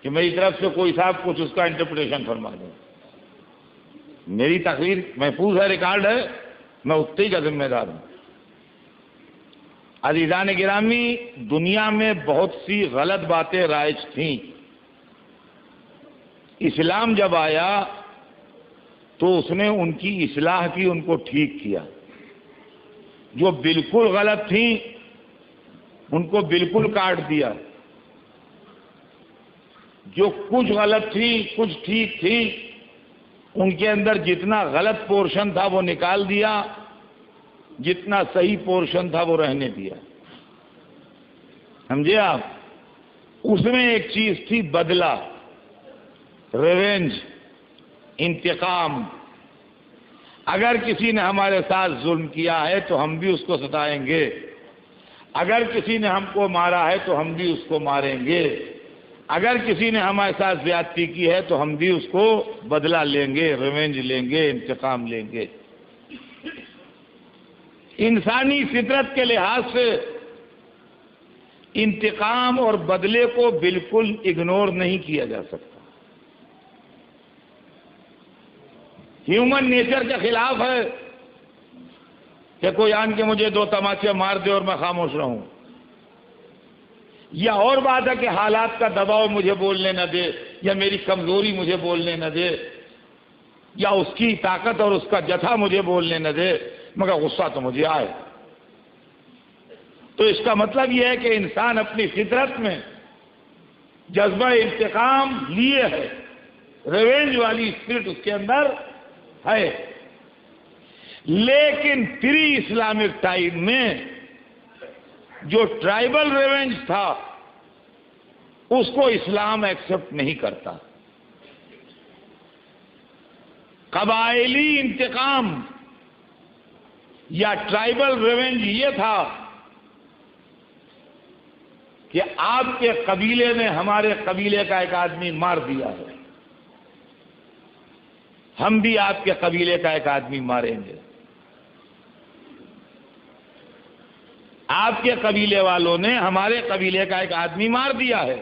کہ میری طرف سے کوئی صاحب کچھ اس کا انٹرپریٹیشن فرما دیں۔ میری تقریر محفوظ ہے، ریکارڈ ہے، میں اتنے کا ذمہ دار ہوں۔ عزیزان گرامی، دنیا میں بہت سی غلط باتیں رائج تھیں، اسلام جب آیا تو اس نے ان کی اصلاح کی، ان کو ٹھیک کیا۔ جو بالکل غلط تھیں ان کو بالکل کاٹ دیا، جو کچھ غلط تھی کچھ ٹھیک تھی ان کے اندر جتنا غلط پورشن تھا وہ نکال دیا، جتنا صحیح پورشن تھا وہ رہنے دیا۔ سمجھے آپ؟ اس میں ایک چیز تھی بدلہ، ریونج، انتقام۔ اگر کسی نے ہمارے ساتھ ظلم کیا ہے تو ہم بھی اس کو ستائیں گے، اگر کسی نے ہم کو مارا ہے تو ہم بھی اس کو ماریں گے، اگر کسی نے ہمارے ساتھ زیادتی کی ہے تو ہم بھی اس کو بدلہ لیں گے، ریونج لیں گے، انتقام لیں گے۔ انسانی فطرت کے لحاظ سے انتقام اور بدلے کو بالکل اگنور نہیں کیا جا سکتا، ہیومن نیچر کے خلاف ہے کہ کوئی آن کے مجھے دو تماچے مار دے اور میں خاموش رہوں، یا اور بات ہے کہ حالات کا دباؤ مجھے بولنے نہ دے، یا میری کمزوری مجھے بولنے نہ دے، یا اس کی طاقت اور اس کا جتھا مجھے بولنے نہ دے، مگر غصہ تو مجھے آئے۔ تو اس کا مطلب یہ ہے کہ انسان اپنی فطرت میں جذبہ انتقام لیے ہے، ریونج والی اسپرٹ اس کے اندر ہے۔ لیکن پری اسلامک ٹائم میں جو ٹرائبل ریونج تھا اس کو اسلام ایکسپٹ نہیں کرتا. قبائلی انتقام یا ٹرائبل ریونج یہ تھا کہ آپ کے قبیلے نے ہمارے قبیلے کا ایک آدمی مار دیا ہے، ہم بھی آپ کے قبیلے کا ایک آدمی ماریں گے. آپ کے قبیلے والوں نے ہمارے قبیلے کا ایک آدمی مار دیا ہے،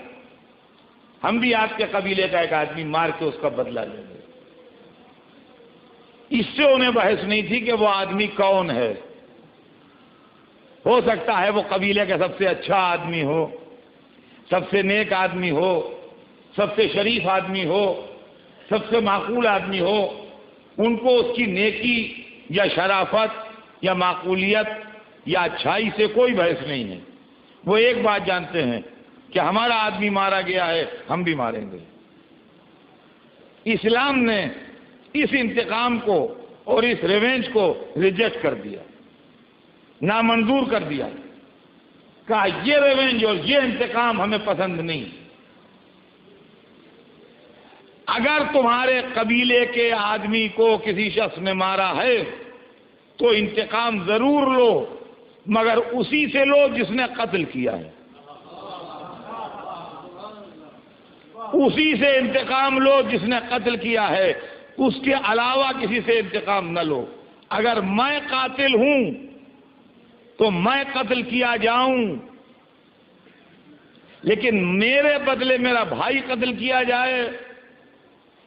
ہم بھی آپ کے قبیلے کا ایک آدمی مار کے اس کا بدلہ لیں گے. اس سے انہیں بحث نہیں تھی کہ وہ آدمی کون ہے. ہو سکتا ہے وہ قبیلے کا سب سے اچھا آدمی ہو، سب سے نیک آدمی ہو، سب سے شریف آدمی ہو، سب سے معقول آدمی ہو. ان کو اس کی نیکی یا شرافت یا معقولیت یا اچھائی سے کوئی بحث نہیں ہے. وہ ایک بات جانتے ہیں کہ ہمارا آدمی مارا گیا ہے، ہم بھی ماریں گے. اسلام نے اس انتقام کو اور اس ریونج کو ریجیکٹ کر دیا، نامنظور کر دیا. کہا یہ ریونج اور یہ انتقام ہمیں پسند نہیں. اگر تمہارے قبیلے کے آدمی کو کسی شخص نے مارا ہے تو انتقام ضرور لو، مگر اسی سے لو جس نے قتل کیا ہے. اسی سے انتقام لو جس نے قتل کیا ہے، اس کے علاوہ کسی سے انتقام نہ لو. اگر میں قاتل ہوں تو میں قتل کیا جاؤں، لیکن میرے بدلے میرا بھائی قتل کیا جائے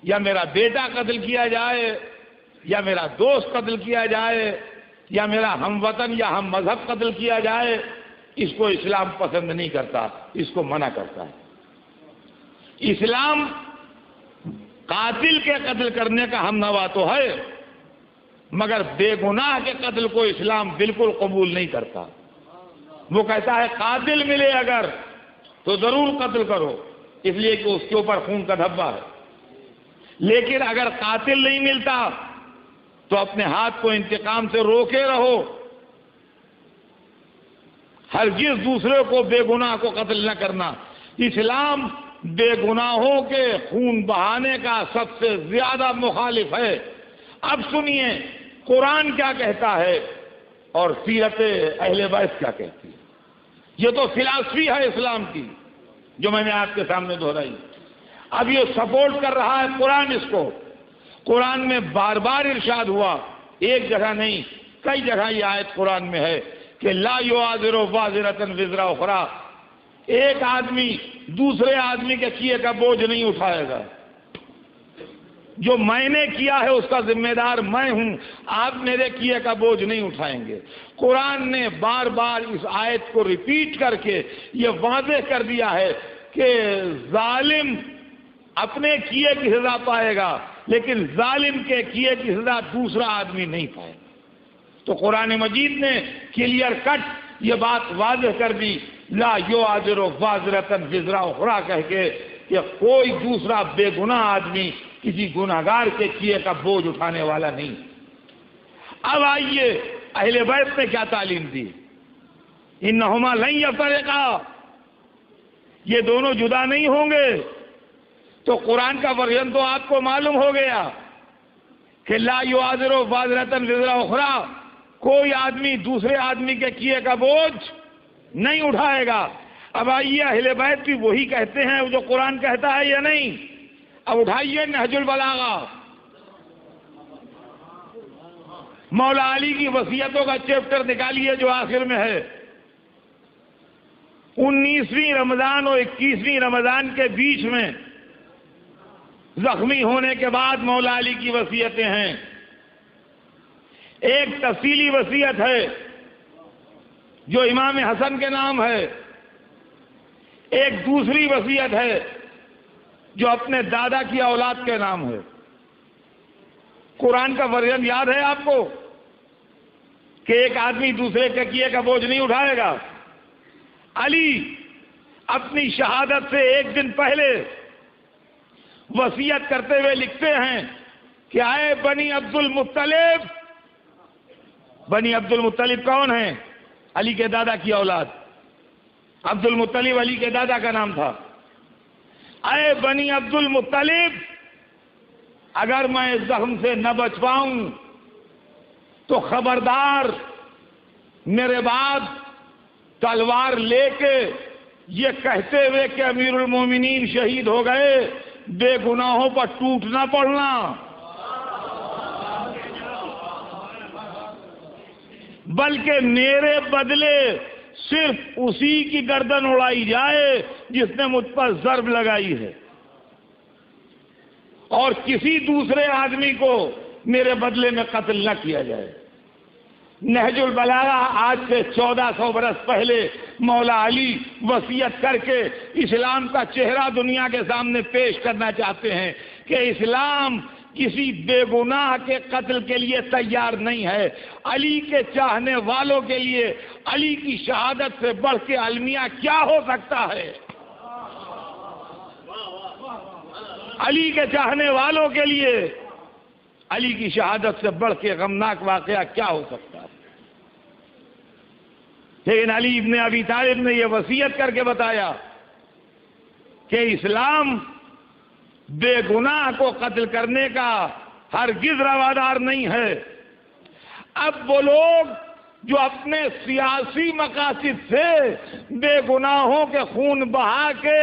یا میرا بیٹا قتل کیا جائے یا میرا دوست قتل کیا جائے یا میرا ہم وطن یا ہم مذہب قتل کیا جائے، اس کو اسلام پسند نہیں کرتا، اس کو منع کرتا ہے. اسلام قاتل کے قتل کرنے کا ہم نوا تو ہے، مگر بے گناہ کے قتل کو اسلام بالکل قبول نہیں کرتا. وہ کہتا ہے قاتل ملے اگر تو ضرور قتل کرو، اس لیے کہ اس کے اوپر خون کا دھبا ہے. لیکن اگر قاتل نہیں ملتا تو اپنے ہاتھ کو انتقام سے روکے رہو. ہرگز دوسرے کو بے گناہ کو قتل نہ کرنا. اسلام بے گناہوں کے خون بہانے کا سب سے زیادہ مخالف ہے. اب سنیے قرآن کیا کہتا ہے اور سیرت اہل بیت کیا کہتی ہے. یہ تو فلسفی ہے اسلام کی جو میں نے آپ کے سامنے دہرائی. اب یہ سپورٹ کر رہا ہے قرآن اس کو. قرآن میں بار بار ارشاد ہوا، ایک جگہ نہیں کئی جگہ یہ آیت قرآن میں ہے کہ لا یعذر وازرۃ وزر اخری. ایک آدمی دوسرے آدمی کے کیے کا بوجھ نہیں اٹھائے گا. جو میں نے کیا ہے اس کا ذمہ دار میں ہوں، آپ میرے کیے کا بوجھ نہیں اٹھائیں گے. قرآن نے بار بار اس آیت کو ریپیٹ کر کے یہ واضح کر دیا ہے کہ ظالم اپنے کیے کی سزا پائے گا، لیکن ظالم کے کیے کی سزا دوسرا آدمی نہیں پائے گا. تو قرآن مجید نے کلیئر کٹ یہ بات واضح کر دی، لا یعذر وازرۃ وزر اخری کہہ کے، کہ کوئی دوسرا بے گناہ آدمی کسی گناہگار کے کیے کا بوجھ اٹھانے والا نہیں. اب آئیے اہل بیت نے کیا تعلیم دی. انہما لن یفترقا، یہ دونوں جدا نہیں ہوں گے. تو قرآن کا ورژن تو آپ کو معلوم ہو گیا کہ لا یعذر وازرۃ وزر اخری، کوئی آدمی دوسرے آدمی کے کیے کا بوجھ نہیں اٹھائے گا. اب آئیے اہل بیت بھی وہی کہتے ہیں جو قرآن کہتا ہے یا نہیں. اب اٹھائیے نہج البلاغہ، مولا علی کی وصیتوں کا چیپٹر نکالیے جو آخر میں ہے. 19ویں رمضان اور 21ویں رمضان کے بیچ میں زخمی ہونے کے بعد مولا علی کی وصیتیں ہیں. ایک تفصیلی وصیت ہے جو امام حسن کے نام ہے، ایک دوسری وصیت ہے جو اپنے دادا کی اولاد کے نام ہے. قرآن کا ورژن یاد ہے آپ کو کہ ایک آدمی دوسرے کے کیے کا بوجھ نہیں اٹھائے گا. علی اپنی شہادت سے ایک دن پہلے وصیت کرتے ہوئے لکھتے ہیں کہ اے بنی عبد المطلب، بنی عبد المطلب کون ہیں؟ علی کے دادا کی اولاد. عبد المطلب علی کے دادا کا نام تھا. اے بنی عبد المطلب، اگر میں اس زخم سے نہ بچ پاؤں تو خبردار میرے بعد تلوار لے کے یہ کہتے ہوئے کہ امیر المومنین شہید ہو گئے، بے گناہوں پر ٹوٹ نہ پڑنا، بلکہ میرے بدلے صرف اسی کی گردن اڑائی جائے جس نے مجھ پر ضرب لگائی ہے، اور کسی دوسرے آدمی کو میرے بدلے میں قتل نہ کیا جائے. نہج البلاغہ آج سے 1400 برس پہلے مولا علی وصیت کر کے اسلام کا چہرہ دنیا کے سامنے پیش کرنا چاہتے ہیں کہ اسلام کسی بے گناہ کے قتل کے لیے تیار نہیں ہے. علی کے چاہنے والوں کے لیے علی کی شہادت سے بڑھ کے المیہ کیا ہو سکتا ہے؟ علی کے چاہنے والوں کے لیے علی کی شہادت سے بڑھ کے غمناک واقعہ کیا ہو سکتا ہے؟ لیکن علی ابن ابی طالب نے یہ وصیت کر کے بتایا کہ اسلام بے گناہ کو قتل کرنے کا ہرگز روادار نہیں ہے. اب وہ لوگ جو اپنے سیاسی مقاصد سے بے گناہوں کے خون بہا کے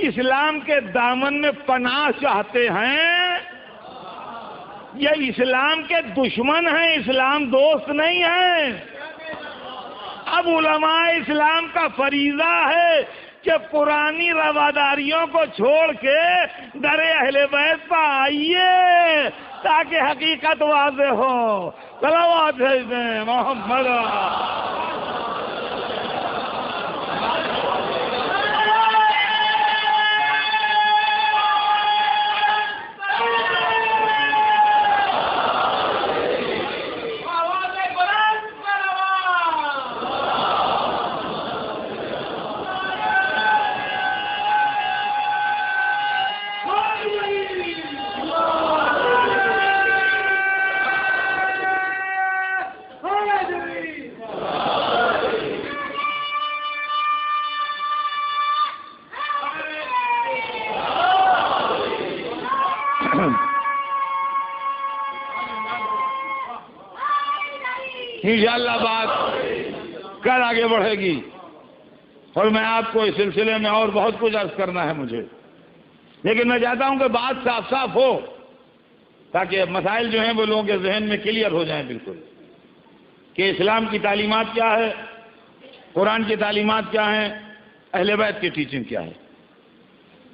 اسلام کے دامن میں پناہ چاہتے ہیں، یہ اسلام کے دشمن ہیں، اسلام دوست نہیں ہیں. اب علماء اسلام کا فریضہ ہے کہ پرانی رواداریوں کو چھوڑ کے در اہل بیت پر آئیے تاکہ حقیقت واضح ہو. صلوات ہے محمد. انشاءاللہ بات کل آگے بڑھے گی اور میں آپ کو اس سلسلے میں اور بہت کچھ عرض کرنا ہے مجھے، لیکن میں چاہتا ہوں کہ بات صاف صاف ہو تاکہ مسائل جو ہیں وہ لوگوں کے ذہن میں کلیئر ہو جائیں بالکل، کہ اسلام کی تعلیمات کیا ہے، قرآن کی تعلیمات کیا ہیں، اہل بیت کی ٹیچنگ کیا ہے.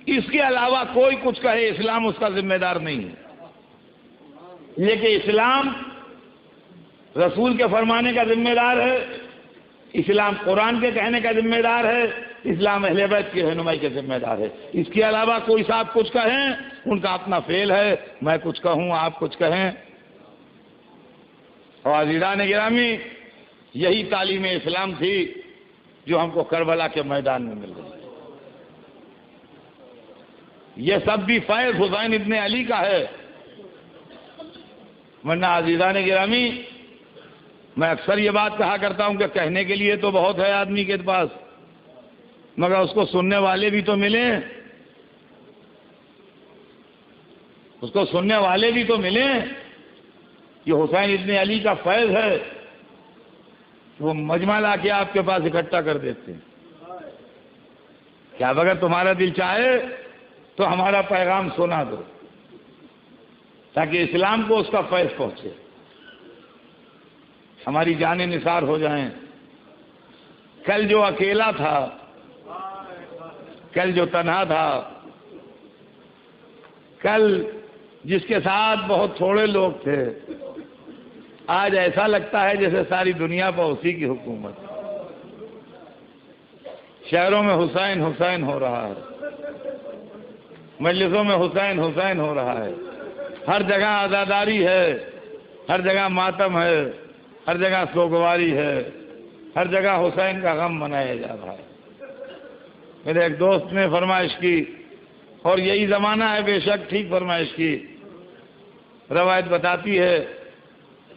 اس کے علاوہ کوئی کچھ کہے اسلام اس کا ذمہ دار نہیں ہے. لیکن اسلام رسول کے فرمانے کا ذمہ دار ہے، اسلام قرآن کے کہنے کا ذمہ دار ہے، اسلام اہل بیت کی رہنمائی کا ذمہ دار ہے. اس کے علاوہ کوئی صاحب کچھ کہیں ان کا اپنا فعل ہے، میں کچھ کہوں آپ کچھ کہیں. اور عزیزان گرامی، یہی تعلیم اسلام تھی جو ہم کو کربلا کے میدان میں مل گئی. یہ سب بھی فیض حسین ابن علی کا ہے. ورنہ عزیزان گرامی، میں اکثر یہ بات کہا کرتا ہوں کہ کہنے کے لیے تو بہت ہے آدمی کے پاس، مگر اس کو سننے والے بھی تو ملیں، اس کو سننے والے بھی تو ملیں. یہ حسین ابن علی کا فیض ہے، وہ مجمع لا کے آپ کے پاس اکٹھا کر دیتے ہیں. کیا اگر تمہارا دل چاہے تو ہمارا پیغام سنا دو تاکہ اسلام کو اس کا فیض پہنچے، ہماری جانیں نثار ہو جائیں. کل جو اکیلا تھا، کل جو تنہا تھا، کل جس کے ساتھ بہت تھوڑے لوگ تھے، آج ایسا لگتا ہے جیسے ساری دنیا پر اسی کی حکومت. شہروں میں حسین حسین ہو رہا ہے، مجلسوں میں حسین حسین ہو رہا ہے، ہر جگہ عزاداری ہے، ہر جگہ ماتم ہے، ہر جگہ سوگواری ہے، ہر جگہ حسین کا غم منایا جا رہا ہے. میرے ایک دوست نے فرمائش کی، اور یہی زمانہ ہے بے شک، ٹھیک فرمائش کی. روایت بتاتی ہے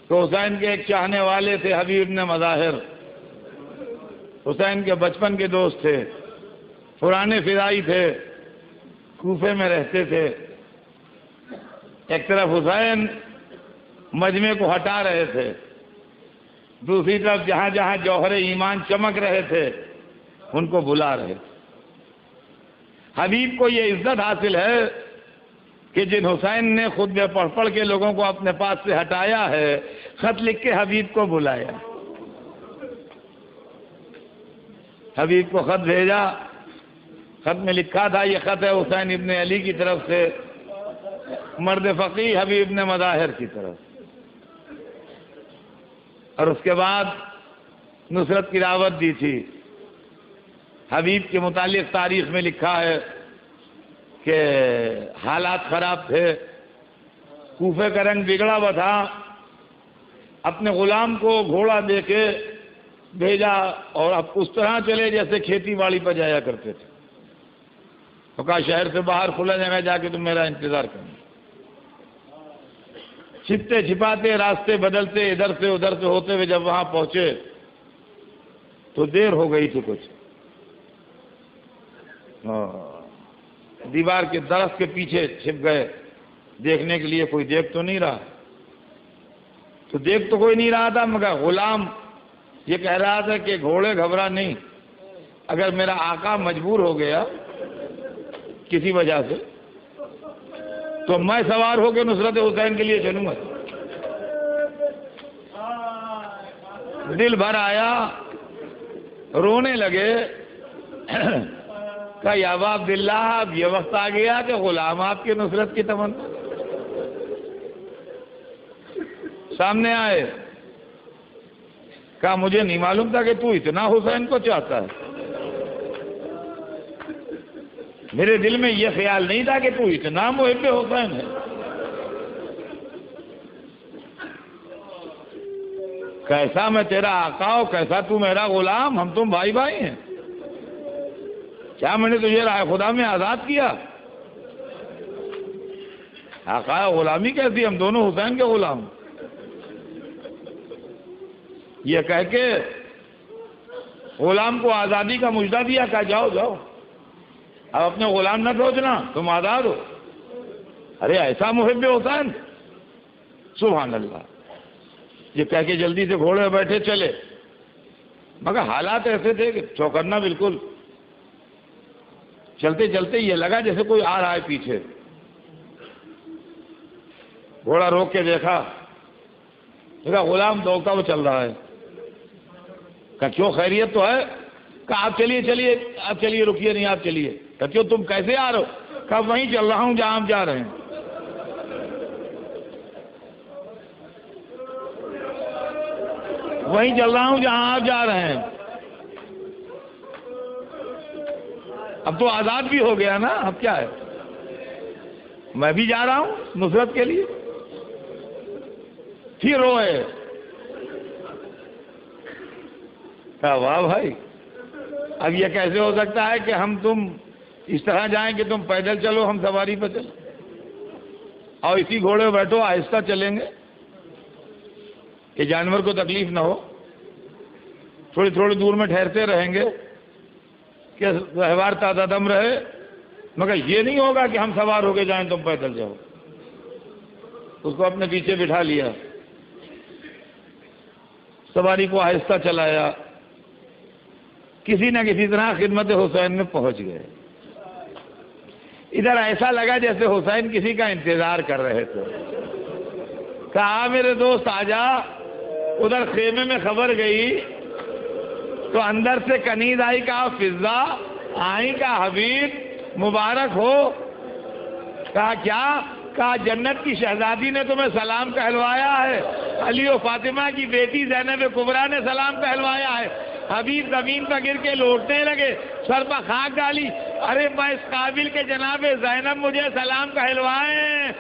تو حسین کے ایک چاہنے والے تھے حبیب ابن مظاہر، حسین کے بچپن کے دوست تھے، پرانے فدائی تھے، کوفے میں رہتے تھے۔ ایک طرف حسین مجمع کو ہٹا رہے تھے، دوسری طرف جہاں جہاں جوہر ایمان چمک رہے تھے ان کو بلا رہے تھے۔ حبیب کو یہ عزت حاصل ہے کہ جن حسین نے خود میں پڑھ پڑھ کے لوگوں کو اپنے پاس سے ہٹایا ہے، خط لکھ کے حبیب کو بلایا، حبیب کو خط بھیجا، خط میں لکھا تھا یہ خط ہے حسین ابن علی کی طرف سے مرد فقیہ حبیب ابن مظاہر کی طرف، اور اس کے بعد نصرت کی دعوت دی تھی۔ حبیب کے متعلق تاریخ میں لکھا ہے کہ حالات خراب تھے، کوفے کا رنگ بگڑا ہوا تھا، اپنے غلام کو گھوڑا دے کے بھیجا اور اب اس طرح چلے جیسے کھیتی باڑی پر جایا کرتے تھے۔ تو کہا شہر سے باہر کھلا جگہ جا کے تم میرا انتظار کرنا۔ چھپتے چھپاتے راستے بدلتے ادھر سے ادھر سے ہوتے ہوئے جب وہاں پہنچے تو دیر ہو گئی تھی کچھ، دیوار کے درخت کے پیچھے چھپ گئے، دیکھنے کے لیے کوئی دیکھ تو نہیں رہا، تو دیکھ تو کوئی نہیں رہا تھا، مگر غلام یہ کہہ رہا تھا کہ گھوڑے گھبرا نہیں، اگر میرا آقا مجبور ہو گیا کسی وجہ سے تو میں سوار ہو کے نصرت حسین کے لیے چلوں گا۔ دل بھر آیا، رونے لگے، کہا یا ابا عبداللہ اب یہ وقت آ گیا کہ غلام آپ کی نصرت کی تمنا۔ سامنے آئے، کہا مجھے نہیں معلوم تھا کہ تو اتنا حسین کو چاہتا ہے، میرے دل میں یہ خیال نہیں تھا کہ تو اتنا محب حسین ہے۔ کیسا میں تیرا آقا ہوں، کیسا تو میرا غلام، ہم تم بھائی بھائی ہیں، کیا میں نے تجھے راہ خدا میں آزاد کیا؟ آقا غلامی کیسی، ہم دونوں حسین کے غلام۔ یہ کہہ کے غلام کو آزادی کا مژدہ دیا، کہا جاؤ جاؤ اب اپنے غلام نہ سوچنا، تم آزاد ہو۔ ارے ایسا محب حسین، سبحان اللہ۔ یہ کہہ کے جلدی سے گھوڑے میں بیٹھے چلے، مگر حالات ایسے تھے کہ چوکنا بالکل۔ چلتے چلتے یہ لگا جیسے کوئی آ رہا ہے پیچھے، گھوڑا روک کے دیکھا، غلام دوڑتا وہ چل رہا ہے۔ کہا کیوں خیریت تو ہے؟ کہا آپ چلیے چلیے آپ چلیے، رکیے نہیں آپ چلیے۔ کہا کیوں تم کیسے آ رہے ہو؟ کہا وہیں چل رہا ہوں جہاں آپ جا رہے ہیں۔ وہیں چل رہا ہوں جہاں آپ جا رہے ہیں۔ اب تو آزاد بھی ہو گیا نا، اب کیا ہے، میں بھی جا رہا ہوں نصرت کے لیے۔ پھر روئے، کہا واہ بھائی، اب یہ کیسے ہو سکتا ہے کہ ہم تم اس طرح جائیں کہ تم پیدل چلو ہم سواری پہ چلیں، اور اسی گھوڑے پہ بیٹھو آہستہ چلیں گے کہ جانور کو تکلیف نہ ہو، تھوڑی تھوڑی دور میں ٹھہرتے رہیں گے کہ رہوار تازہ دم رہے، مگر یہ نہیں ہوگا کہ ہم سوار ہو کے جائیں تم پیدل جاؤ۔ اس کو اپنے پیچھے بٹھا لیا، سواری کو آہستہ چلایا، کسی نہ کسی طرح خدمت حسین میں پہنچ گئے۔ ادھر ایسا لگا جیسے حسین کسی کا انتظار کر رہے تھے۔ کہا میرے دوست آجا۔ ادھر خیمے میں خبر گئی تو اندر سے کنید آئی، کہا فضا آئی، کہا حبیب مبارک ہو۔ کہا کیا؟ کہا جنت کی شہزادی نے تمہیں سلام کہلوایا ہے، علی و فاطمہ کی بیٹی زینب کبریٰ نے سلام کہلوایا ہے۔ حبیب زمین پر گر کے لوٹنے لگے، سر پر خاک ڈالی، ارے میں اس قابل کے جناب زینب مجھے سلام کہلوائیں۔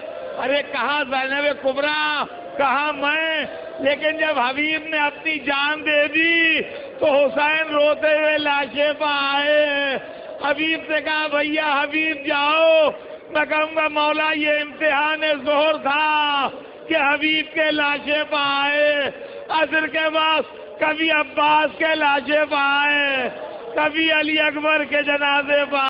ارے کہاں زینب کبریٰ، کہاں میں؟ لیکن جب حبیب نے اپنی جان دے دی تو حسین روتے ہوئے لاشے پہ آئے۔ حبیب سے کہا بھیا حبیب جاؤ، میں کہوں گا مولا یہ امتحان ظہر تھا، کہ حبیب کے لاشیں وہاں آئے، عصر کے بعد کبھی عباس کے لاشیں وہاں آئے، کبھی علی اکبر کے جنازے وہاں